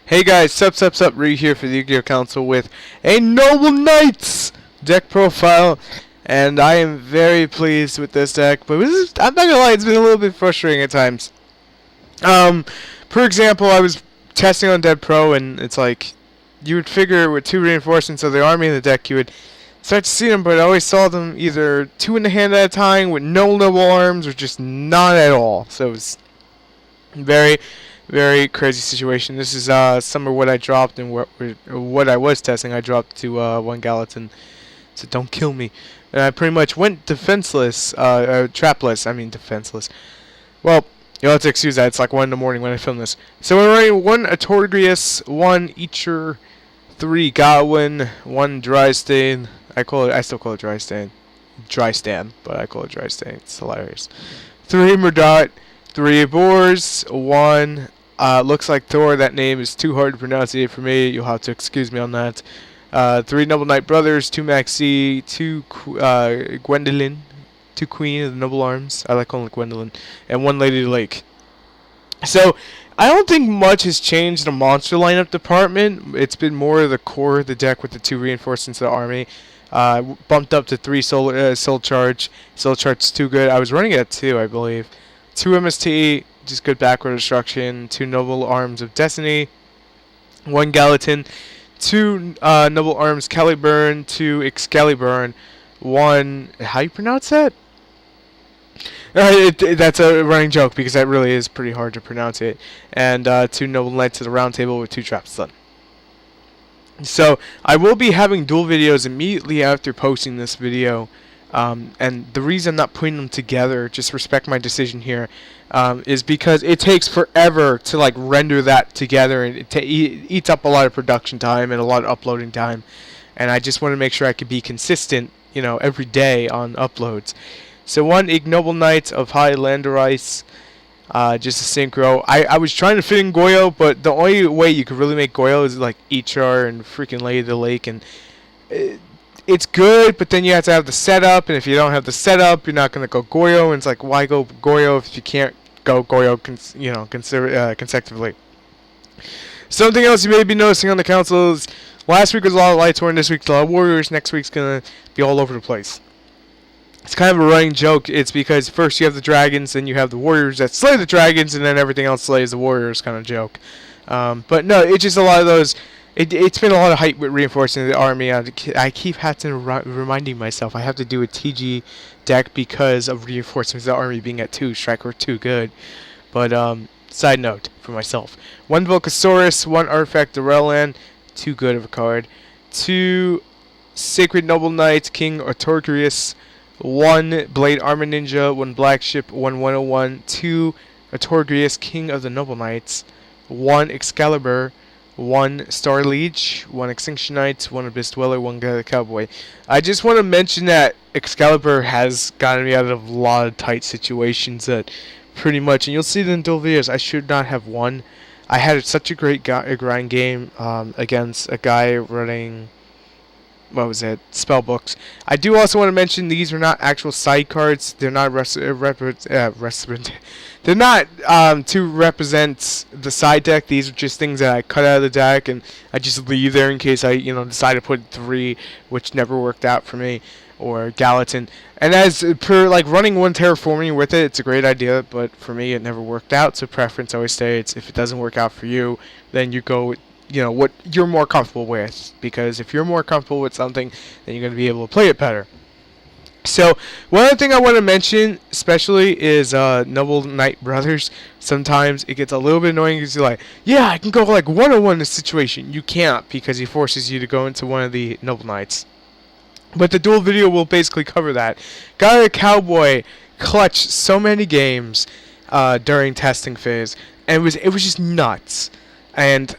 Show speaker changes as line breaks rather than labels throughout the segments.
Hey guys, sup, Ree here for the Yu-Gi-Oh! Council with a Noble Knights deck profile, and I am very pleased with this deck, but I'm not gonna lie, it's been a little bit frustrating at times. For example, I was testing on Dead Pro, and it's like, you would figure with 2 reinforcements of the army in the deck, you would start to see them, but I always saw them either 2 in the hand at a time with no noble arms, or just none at all, so it was very crazy situation. This is some of what I dropped and what I was testing. I dropped to 1 Gallatin, so don't kill me. And I pretty much went defenseless, trapless. I mean defenseless. Well, you'll have to excuse that. It's like 1 in the morning when I film this. So we're running 1 Atorgrius, 1 Eacher, 3 Godwin, 1 Dry Stain. I still call it Dry Stain. Dry Stand, but I call it Dry Stain. It's hilarious. 3 Murdot, 3 Boars, 1. Looks like Thor. That name is too hard to pronounce for me. You'll have to excuse me on that. 3 Noble Knight Brothers, 2 Maxi, 2 Gwendolyn, 2 Queen of the Noble Arms. I like calling it Gwendolyn. And 1 Lady Lake. So, I don't think much has changed the monster lineup department. It's been more of the core of the deck with the 2 reinforcements of the army. Bumped up to 3 Soul Charge. Soul Charge's too good. I was running it at 2, I believe. 2 MST, just good backward destruction. 2 Noble Arms of Destiny. 1 Gallatin. 2 Noble Arms Caliburn. 2 Excalibur. 1... How you pronounce that? That's a running joke because that really is pretty hard to pronounce it. And 2 Noble Knights of the Round Table with 2 Traps done. So, I will be having dual videos immediately after posting this video. And the reason I'm not putting them together, just respect my decision here, is because it takes forever to like render that together, and it eats up a lot of production time and a lot of uploading time. And I just want to make sure I can be consistent, you know, every day on uploads. So 1 Ignoble Knights of High Landerice, just a synchro. I was trying to fit in Goyo, but the only way you could really make Goyo is like Ichar and freaking Lady of the Lake, and it's good, but then you have to have the setup, and if you don't have the setup, you're not going to go Goyo, and it's like, why go Goyo if you can't go Goyo consecutively? Something else you may be noticing on the council is last week was a lot of Lightsworn, this week's a lot of Warriors, next week's going to be all over the place. It's kind of a running joke. It's because first you have the dragons, then you have the warriors that slay the dragons, and then everything else slays the warriors kind of joke. But no, it's just a lot of those. It's been a lot of hype with reinforcing the army. I keep having to reminding myself I have to do a TG deck because of reinforcing the army being at 2. Striker 2 good. But side note for myself: 1 Volcasaurus, 1 Artifact Dorelan, 2 good of a card. 2 Sacred Noble Knights, King Atorgrius. 1 Blade Armor Ninja, 1 Black Ship, 1 101, 2 Atorgrius, King of the Noble Knights, 1 Excalibur, 1 Star Leech, 1 Extinction Knights, 1 Abyss Dweller, 1 Cowboy. I just want to mention that Excalibur has gotten me out of a lot of tight situations that pretty much, and you'll see it in dual videos, I should not have won. I had such a great grind game against a guy running... What was it? Spellbooks. I do also want to mention these are not actual side cards. They're not they're not to represent the side deck. These are just things that I cut out of the deck and I just leave there in case I decide to put 3, which never worked out for me, or Gallatin. And as per like running 1 terraforming with it, it's a great idea, but for me it never worked out. So preference always states if it doesn't work out for you, then you go with what you're more comfortable with, because if you're more comfortable with something, then you're going to be able to play it better. So one other thing I want to mention especially is Noble Knight Brothers. Sometimes it gets a little bit annoying because you're like, yeah, I can go like 101 in this situation. You can't, because he forces you to go into one of the Noble Knights. But the dual video will basically cover that. Got a Cowboy clutch so many games during testing phase, and it was just nuts. And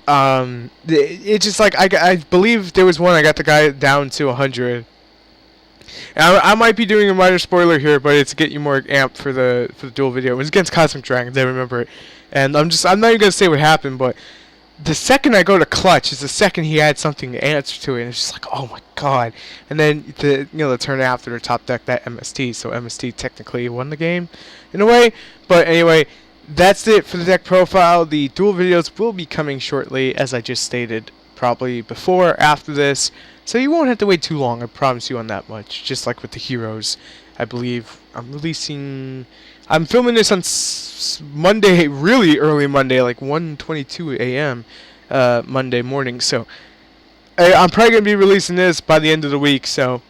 it's just like I believe there was one I got the guy down to 100. And I might be doing a minor spoiler here, but it's to get you more amped for the dual video. It was against Cosmic Dragons, I remember it. And I'm not even gonna say what happened, but the second I go to clutch is the second he had something to answer to it, and it's just like, oh my god. And then the turn after top deck that MST, so MST technically won the game in a way. But anyway, that's it for the deck profile. The duel videos will be coming shortly, as I just stated, probably before or after this. So you won't have to wait too long, I promise you on that much. Just like with the heroes, I believe I'm filming this on Monday, really early Monday, like 1:22 a.m. Monday morning. So I'm probably going to be releasing this by the end of the week, so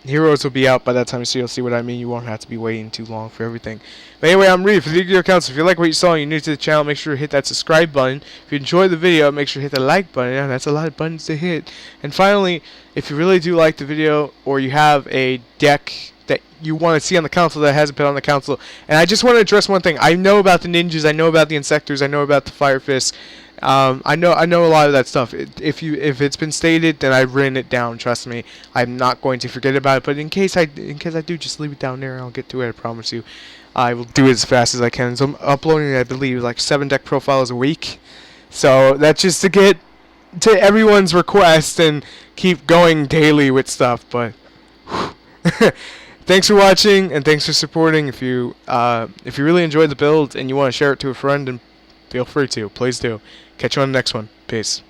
Heroes will be out by that time, so you'll see what I mean. You won't have to be waiting too long for everything. But anyway, I'm Reed for the TheYugiohCouncil. If you like what you saw and you're new to the channel, make sure to hit that subscribe button. If you enjoyed the video, make sure to hit the like button. Yeah, that's a lot of buttons to hit. And finally, if you really do like the video, or you have a deck that you want to see on the council that hasn't been on the council, and I just want to address one thing. I know about the ninjas, I know about the insectors, I know about the fire fists. I know a lot of that stuff. If it's been stated, then I've written it down. Trust me, I'm not going to forget about it. But in case I do, just leave it down there. I'll get to it. I promise you. I will do it as fast as I can. So I'm uploading, I believe, like 7 deck profiles a week. So that's just to get to everyone's request and keep going daily with stuff. But thanks for watching and thanks for supporting. If you really enjoyed the build and you want to share it to a friend, and feel free to. Please do. Catch you on the next one. Peace.